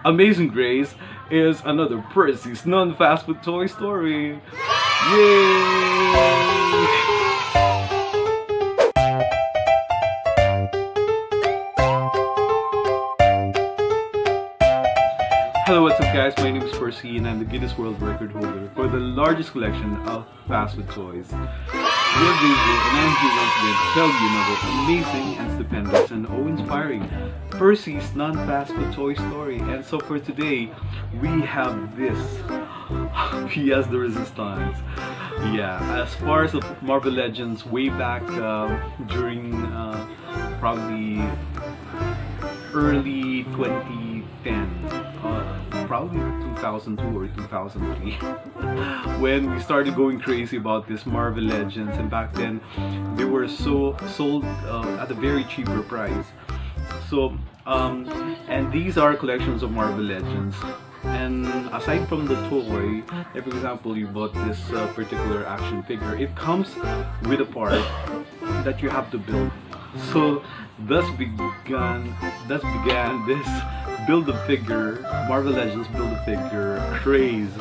Amazing Grace is another Percy's non-fast food toy story. Yay! Hello, what's up guys? My name is Percy and I'm the Guinness World Record holder for the largest collection of fast food toys. We're David and I'm here once again to tell you another amazing and stupendous and awe-inspiring Percy's non-fast food toy story. And so for today, we have this P.S. the Resistance. Yeah, as far as the Marvel Legends way back during probably early 2010, probably 2002 or 2003, when we started going crazy about this Marvel Legends, and back then they were sold at a very cheaper price. So and these are collections of Marvel Legends. And aside from the toy, if for example you bought this particular action figure, it comes with a part that you have to build. So thus began this build-a-figure, Marvel Legends build-a-figure craze.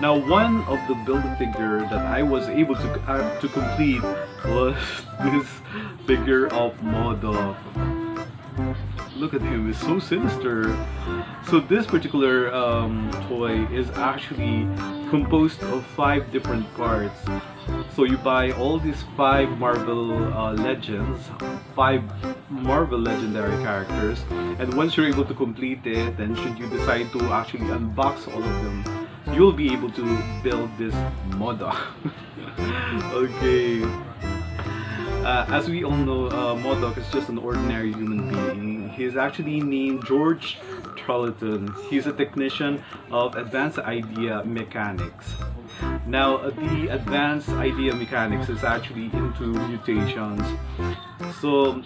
Now one of the build-a-figure that I was able to complete was this figure of MODOC. Look at him, he's so sinister. So this particular toy is actually composed of 5 different parts. So you buy all these 5 Marvel Legends, 5 Marvel legendary characters, and once you're able to complete it, then should you decide to actually unbox all of them, you'll be able to build this MODOC. Okay. As we all know, MODOC is just an ordinary human being. He is actually named George Tarleton. He's a technician of advanced idea mechanics. Now, the advanced idea mechanics is actually into mutations. So,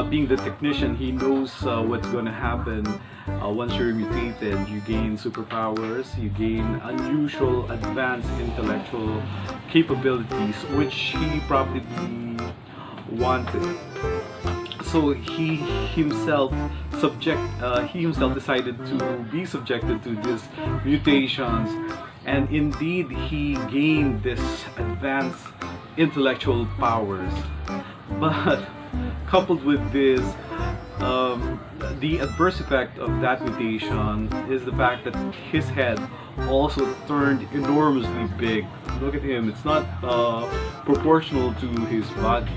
being the technician, he knows what's going to happen once you're mutated. You gain superpowers, you gain unusual, advanced intellectual capabilities, which he probably wanted. So he himself decided to be subjected to these mutations, and indeed he gained this advanced intellectual powers. But coupled with this, the adverse effect of that mutation is the fact that his head also turned enormously big. Look at him, it's not proportional to his body,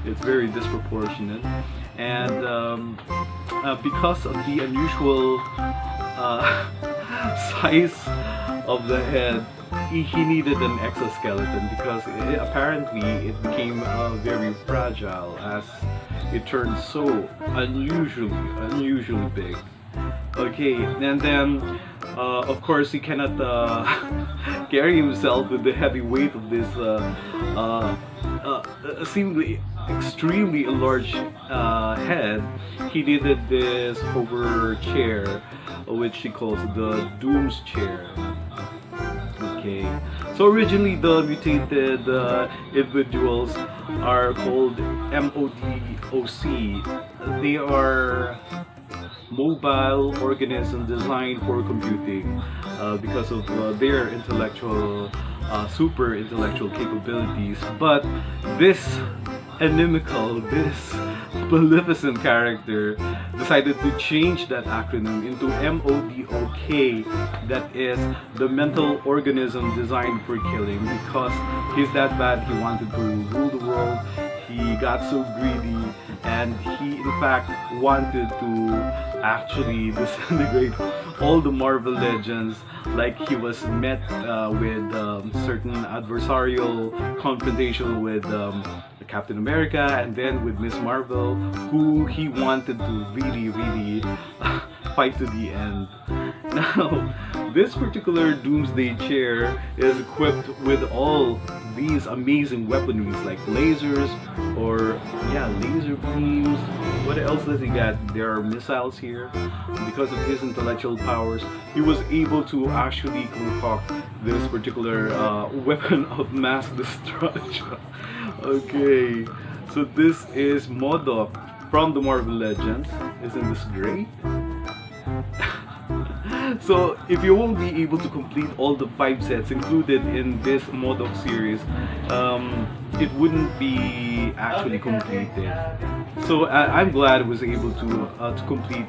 it's very disproportionate. And because of the unusual size of the head, he needed an exoskeleton because apparently it became very fragile as it turned so unusually big. Okay, and then of course he cannot carry himself with the heavy weight of this seemingly extremely large head. He needed this hover chair, which he calls the Doom's chair. Okay, so originally the mutated individuals are called MODOC. They are mobile organisms designed for computing because of their intellectual, super intellectual capabilities. But this inimical, this maleficent character decided to change that acronym into MODOK, that is the mental organism designed for killing, because he's that bad. He wanted to rule the world. He got so greedy, and he in fact wanted to actually disintegrate all the Marvel Legends. Like he was met with certain adversarial confrontation with Captain America and then with Miss Marvel, who he wanted to really fight to the end. Now, this particular Doomsday chair is equipped with all these amazing weaponries like lasers, or laser beams. What else does he got? There are missiles here. Because of his intellectual powers, he was able to actually concoct this particular weapon of mass destruction. Okay, so this is MODOC from the Marvel Legends. Isn't this great? So if you won't be able to complete all the 5 sets included in this MODOC series, it wouldn't be actually completed. So I'm glad I was able to complete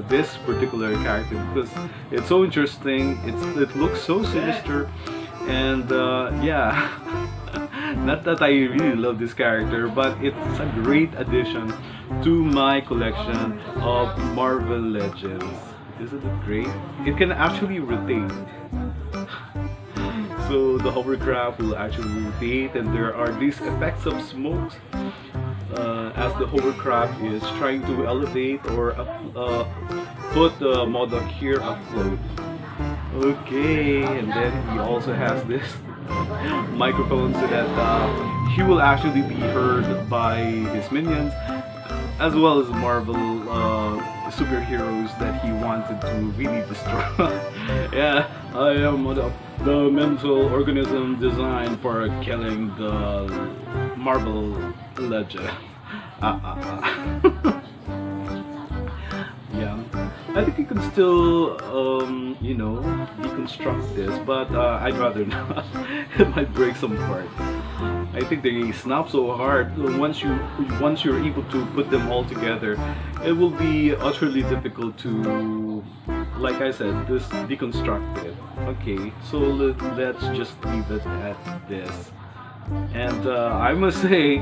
this particular character because it's so interesting. It looks so sinister, and yeah. Not that I really love this character, but it's a great addition to my collection of Marvel Legends. Isn't it great? It can actually rotate. So the hovercraft will actually rotate, and there are these effects of smokes as the hovercraft is trying to elevate or put the MODOC here afloat. Okay, and then he also has this microphone so that he will actually be heard by his minions as well as Marvel superheroes that he wanted to really destroy. Yeah, I am the mental organism designed for killing the Marvel legend. Yeah, I think you can still, deconstruct this, but I'd rather not. It might break some parts. I think they snap so hard. Once you're able to put them all together, it will be utterly difficult to, like I said, just deconstruct it. Okay, so let's just leave it at this. And I must say,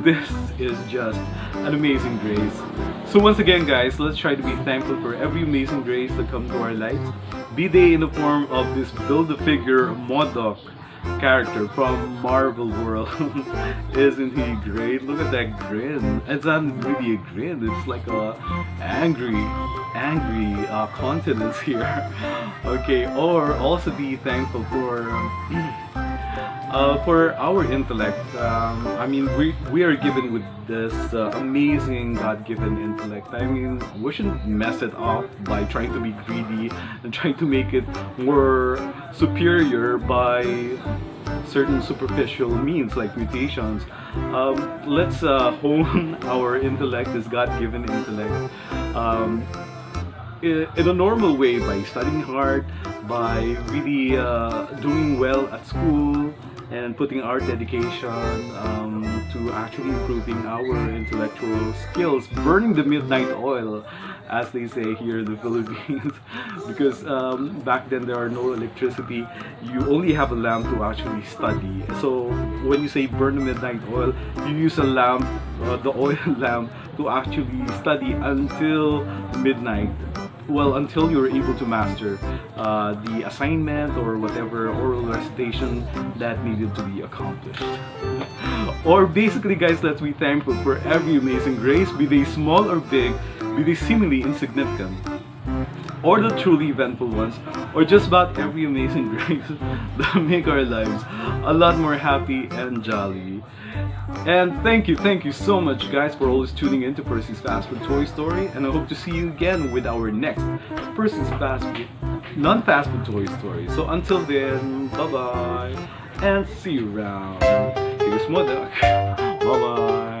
this is just an amazing grace. So once again guys, let's try to be thankful for every amazing grace that comes to our lives. Be they in the form of this Build-A-Figure MODOC character from Marvel World. Isn't he great? Look at that grin. It's not really a grin, it's like a angry countenance here. Okay, or also be thankful for our intellect. I mean, we are given with this amazing God-given intellect. I mean, we shouldn't mess it up by trying to be greedy and trying to make it more superior by certain superficial means like mutations. Let's hone our intellect, this God-given intellect, in a normal way by studying hard, by really doing well at school, and putting our dedication to actually improving our intellectual skills, burning the midnight oil, as they say here in the Philippines. Because back then there are no electricity, you only have a lamp to actually study. So when you say burn the midnight oil, you use a lamp, the oil lamp, to actually study until midnight. Well, until you're able to master the assignment or whatever oral recitation that needed to be accomplished. Or basically guys, let's be thankful for every amazing grace, be they small or big, be they seemingly insignificant, or the truly eventful ones, or just about every amazing grace that make our lives a lot more happy and jolly. And thank you so much guys for always tuning in to Percy's Fast Food Toy Story, and I hope to see you again with our next Percy's Fast Food, non-fast food toy story. So until then, bye bye, and see you around. Here's MODOC. Bye bye.